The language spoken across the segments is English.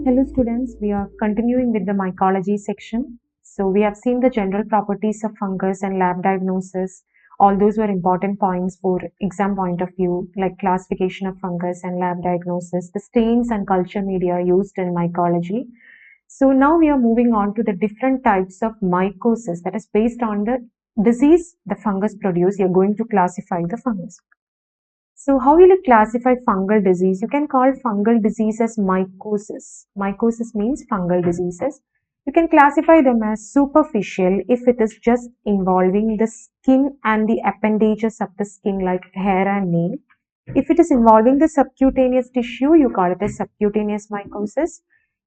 Hello students, we are continuing with the mycology section. So we have seen the general properties of fungus and lab diagnosis. All those were important points for exam point of view, like classification of fungus and lab diagnosis, the stains and culture media used in mycology. So now we are moving on to the different types of mycosis, that is based on the disease the fungus produce, you're going to classify the fungus. So how will you classify fungal disease? You can call fungal disease as mycosis. Mycosis means fungal diseases. You can classify them as superficial if it is just involving the skin and the appendages of the skin like hair and nail. If it is involving the subcutaneous tissue, you call it as subcutaneous mycosis.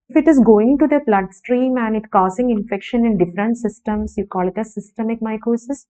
If it is going to the bloodstream and it causing infection in different systems, you call it as systemic mycosis.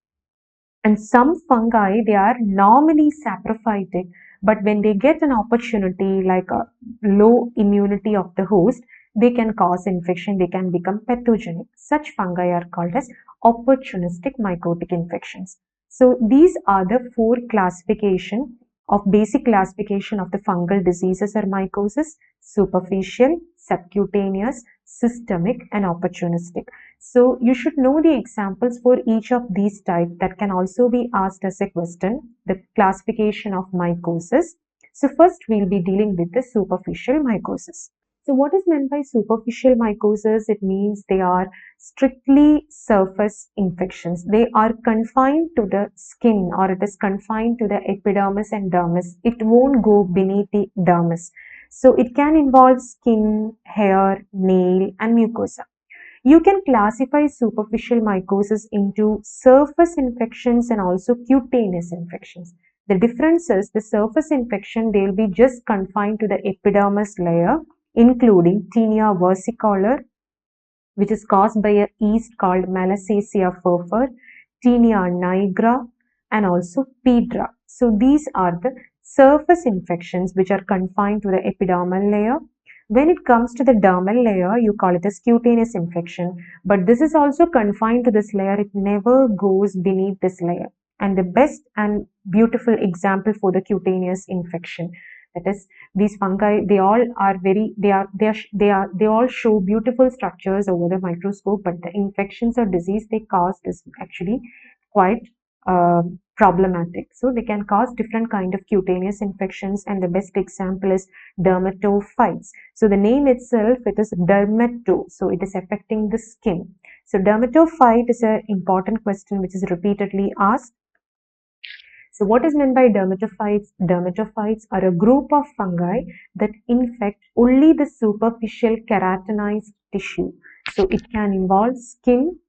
And some fungi, they are normally saprophytic, but when they get an opportunity like a low immunity of the host, they can cause infection, they can become pathogenic. Such fungi are called as opportunistic mycotic infections. So these are the four classification of basic classification of the fungal diseases or mycosis: superficial, subcutaneous, systemic, and opportunistic. So you should know the examples for each of these types that can also be asked as a question, the classification of mycosis. So first we'll be dealing with the superficial mycosis. So what is meant by superficial mycosis? It means they are strictly surface infections. They are confined to the skin, or it is confined to the epidermis and dermis. It won't go beneath the dermis. So it can involve skin, hair, nail, and mucosa. You can classify superficial mycosis into surface infections and also cutaneous infections. The difference is the surface infection, they will be just confined to the epidermis layer, including tinea versicolor, which is caused by a yeast called Malassezia furfur, tinea nigra, and also pedra. So these are the surface infections which are confined to the epidermal layer. When it comes to the dermal layer, you call it as cutaneous infection, but this is also confined to this layer. It never goes beneath this layer. And the best and beautiful example for the cutaneous infection, that is, these fungi, they all show beautiful structures over the microscope, but the infections or disease they cause is actually quite problematic. So they can cause different kind of cutaneous infections, and the best example is dermatophytes. So the name itself, it is dermato, so it is affecting the skin. So dermatophyte is an important question which is repeatedly asked. So what is meant by dermatophytes? Dermatophytes are a group of fungi that infect only the superficial keratinized tissue. So it can involve skin,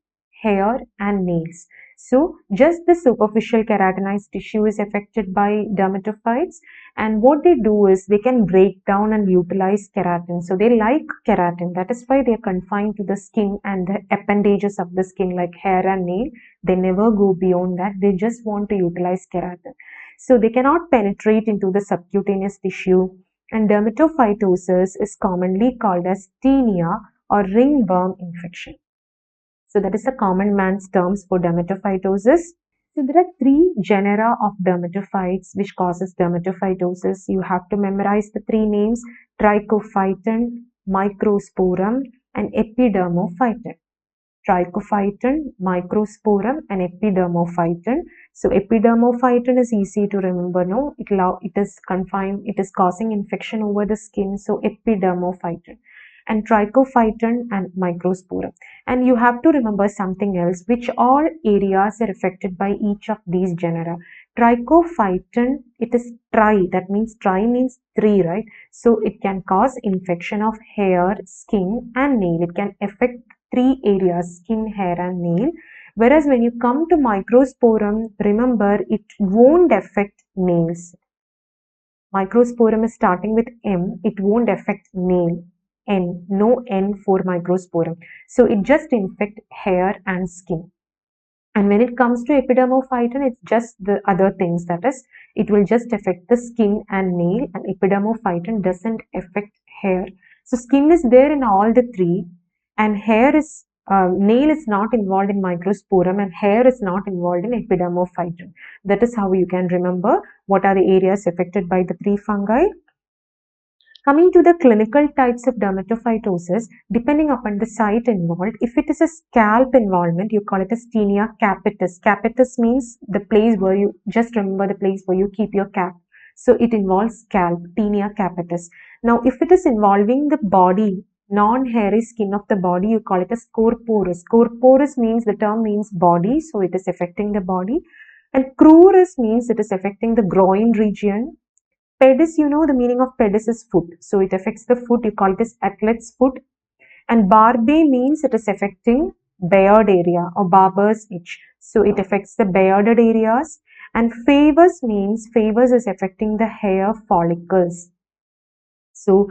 hair, and nails. So just the superficial keratinized tissue is affected by dermatophytes, and what they do is they can break down and utilize keratin. So they like keratin, that is why they are confined to the skin and the appendages of the skin like hair and nail. They never go beyond that, they just want to utilize keratin. So they cannot penetrate into the subcutaneous tissue, and dermatophytosis is commonly called as tinea or ringworm infection. So that is the common man's terms for dermatophytosis. So there are three genera of dermatophytes which causes dermatophytosis. You have to memorize the three names: trichophyton, microsporum, and epidermophyton. Trichophyton, microsporum, and epidermophyton. So epidermophyton is easy to remember, no? It is confined, it is causing infection over the skin, so epidermophyton. And trichophyton and microsporum. And you have to remember something else, which all areas are affected by each of these genera. Trichophyton, it is tri, that means tri means three, right? So it can cause infection of hair, skin, and nail. It can affect three areas: skin, hair, and nail. Whereas when you come to microsporum, remember it won't affect nails. Microsporum is starting with M, it won't affect nail. N, no N for microsporum. So it just infect hair and skin. And when it comes to epidermophyton, it's just the other things, that is, it will just affect the skin and nail, and epidermophyton doesn't affect hair. So skin is there in all the three, and hair is nail is not involved in microsporum, and hair is not involved in epidermophyton. That is how you can remember what are the areas affected by the three fungi. Coming to the clinical types of dermatophytosis, depending upon the site involved, if it is a scalp involvement, you call it as tinea capitis. Capitis means the place where you, just remember the place where you keep your cap. So it involves scalp, tinea capitis. Now, if it is involving the body, non-hairy skin of the body, you call it as corporous. Corporous means, the term means body, so it is affecting the body. And crurus means it is affecting the groin region. Pedis, you know the meaning of pedis is foot. So it affects the foot. You call it as athlete's foot. And barbe means it is affecting beard area or barber's itch. So it affects the bearded areas. And favors means favors is affecting the hair follicles. So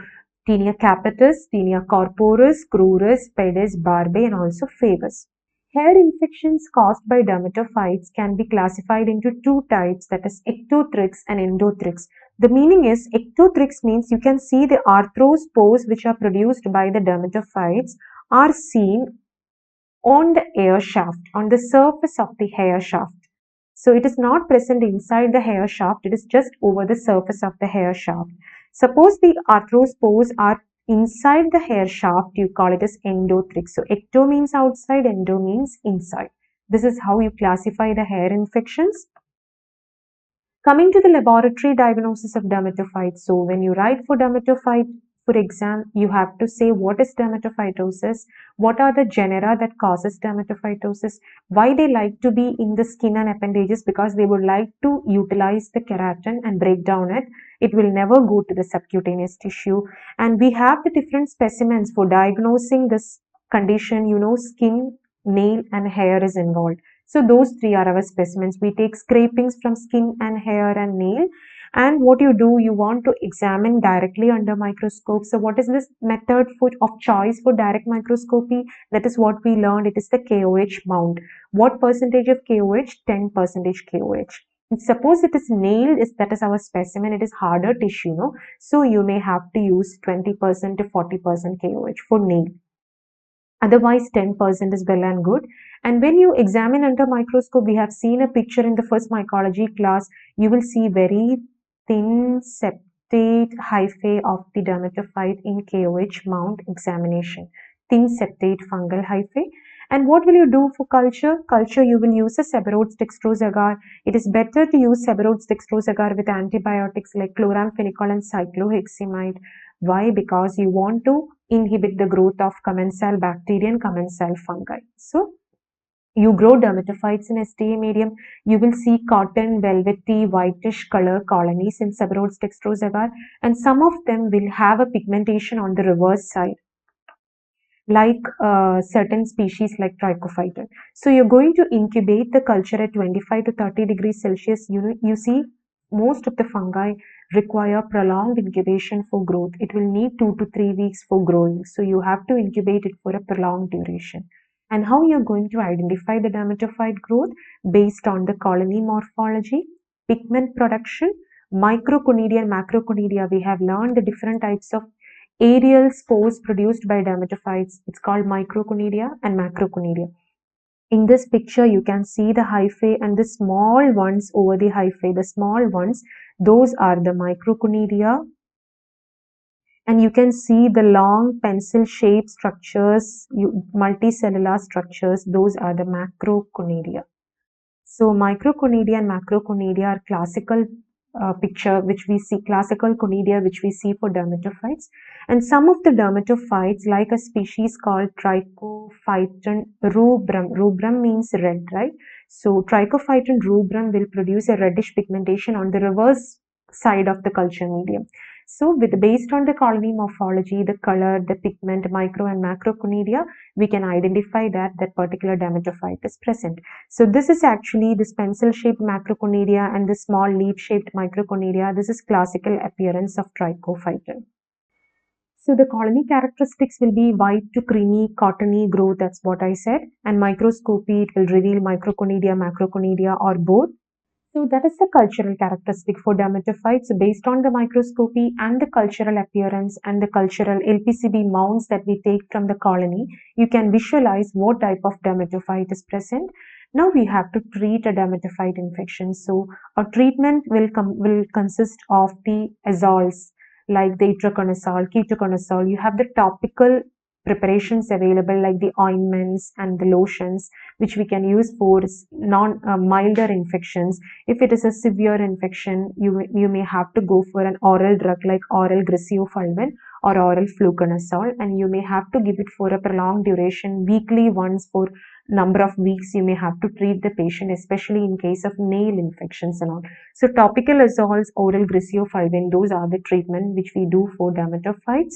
tinea capitis, tinea corporis, crurus, pedis, barbe, and also favors. Hair infections caused by dermatophytes can be classified into two types, that is ectothrix and endothrix. The meaning is ectothrix means you can see the arthrospores which are produced by the dermatophytes are seen on the hair shaft, on the surface of the hair shaft. So it is not present inside the hair shaft, it is just over the surface of the hair shaft. Suppose the arthrospores are inside the hair shaft, you call it as endothrix. So ecto means outside, endo means inside. This is how you classify the hair infections. Coming to the laboratory diagnosis of dermatophytes. So when you write for dermatophyte for exam, you have to say what is dermatophytosis, what are the genera that causes dermatophytosis, why they like to be in the skin and appendages, because they would like to utilize the keratin and break down it. It will never go to the subcutaneous tissue. And we have the different specimens for diagnosing this condition, you know, skin, nail and hair is involved. So those three are our specimens. We take scrapings from skin and hair and nail. And what you do, you want to examine directly under microscope. So what is this method of choice for direct microscopy? That is what we learned. It is the KOH mount. What percentage of KOH? 10% KOH. And suppose it is nailed, that is our specimen, it is harder tissue, no? So you may have to use 20% to 40% KOH for nail. Otherwise, 10% is well and good. And when you examine under microscope, we have seen a picture in the first mycology class. You will see very thin septate hyphae of the dermatophyte in KOH mount examination. Thin septate fungal hyphae. And what will you do for culture? Culture, you will use a Sebarodes dextrose-agar. It is better to use Sebarodes dextrose-agar with antibiotics like chloramphenicol and cycloheximide. Why? Because you want to inhibit the growth of commensal bacteria and commensal fungi. So, you grow dermatophytes in STA medium, you will see cotton, velvety, whitish color colonies in Sebarodes dextrose-agar, and some of them will have a pigmentation on the reverse side, like certain species like trichophyton. So you're going to incubate the culture at 25 to 30 degrees Celsius. You see, most of the fungi require prolonged incubation for growth. It will need 2 to 3 weeks for growing. So you have to incubate it for a prolonged duration. And how you're going to identify the dermatophyte growth? Based on the colony morphology, pigment production, microconidia and macroconidia. We have learned the different types of aerial spores produced by dermatophytes. It's called microconidia and macroconidia. In this picture, you can see the hyphae and the small ones over the hyphae. The small ones, those are the microconidia. And you can see the long pencil-shaped structures, multicellular structures, those are the macroconidia. So microconidia and macroconidia are classical picture which we see, classical conidia which we see for dermatophytes. And some of the dermatophytes, like a species called Trichophyton rubrum. Rubrum means red, right? So Trichophyton rubrum will produce a reddish pigmentation on the reverse side of the culture medium. So based on the colony morphology, the color, the pigment, micro and macroconidia, we can identify that particular dermatophyte is present. So this is actually this pencil-shaped macroconidia and the small leaf-shaped microconidia. This is classical appearance of trichophyton. So the colony characteristics will be white to creamy, cottony growth, that's what I said. And microscopy, it will reveal microconidia, macroconidia or both. So that is the cultural characteristic for dermatophytes. So based on the microscopy and the cultural appearance and the cultural LPCB mounts that we take from the colony, you can visualize what type of dermatophyte is present. Now we have to treat a dermatophyte infection. So a treatment will consist of the azoles like the itraconazole, ketoconazole. You have the topical preparations available like the ointments and the lotions, which we can use for milder infections. If it is a severe infection, you may have to go for an oral drug like oral griseofulvin or oral fluconazole, and you may have to give it for a prolonged duration, weekly once for number of weeks. You may have to treat the patient, especially in case of nail infections and all. So topical azoles, oral griseofulvin, those are the treatment which we do for dermatophytes.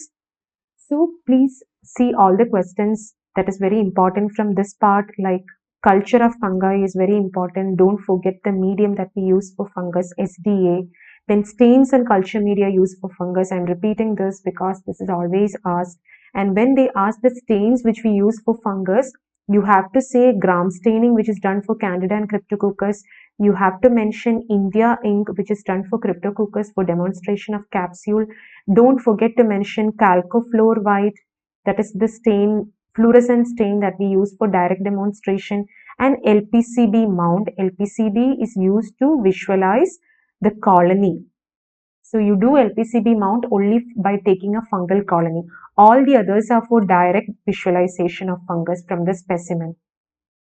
So please see all the questions that is very important from this part, like culture of fungi is very important. Don't forget the medium that we use for fungus, SDA. Then stains and culture media used for fungus. I'm repeating this because this is always asked. And when they ask the stains which we use for fungus, you have to say gram staining, which is done for Candida and Cryptococcus. You have to mention India ink, which is done for Cryptococcus for demonstration of capsule. Don't forget to mention chalcofluor white, that is the stain, fluorescent stain that we use for direct demonstration, and LPCB mount. LPCB is used to visualize the colony. So you do LPCB mount only by taking a fungal colony. All the others are for direct visualization of fungus from the specimen.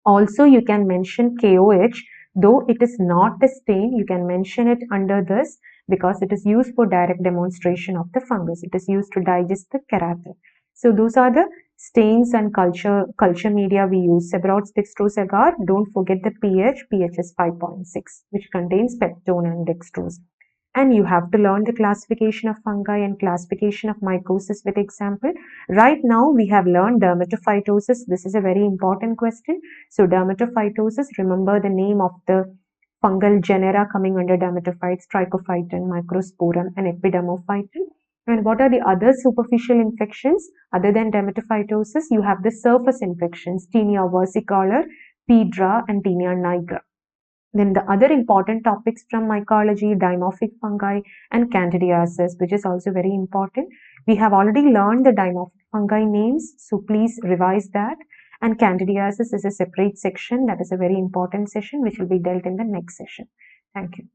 Also, you can mention KOH, though it is not a stain, you can mention it under this because it is used for direct demonstration of the fungus. It is used to digest the keratin. So those are the stains and culture media we use. Sebarots dextrose agar, don't forget the pH. pH is 5.6, which contains peptone and dextrose. And you have to learn the classification of fungi and classification of mycosis with example. Right now we have learned dermatophytosis. This is a very important question. So dermatophytosis, remember the name of the fungal genera coming under dermatophytes: trichophyton, microsporum, and epidermophyton. And what are the other superficial infections other than dermatophytosis? You have the surface infections: Tinea versicolor, Pedra, and Tinea nigra. Then the other important topics from mycology, dimorphic fungi and candidiasis, which is also very important. We have already learned the dimorphic fungi names, so please revise that. And candidiasis is a separate section. That is a very important session which will be dealt in the next session. Thank you.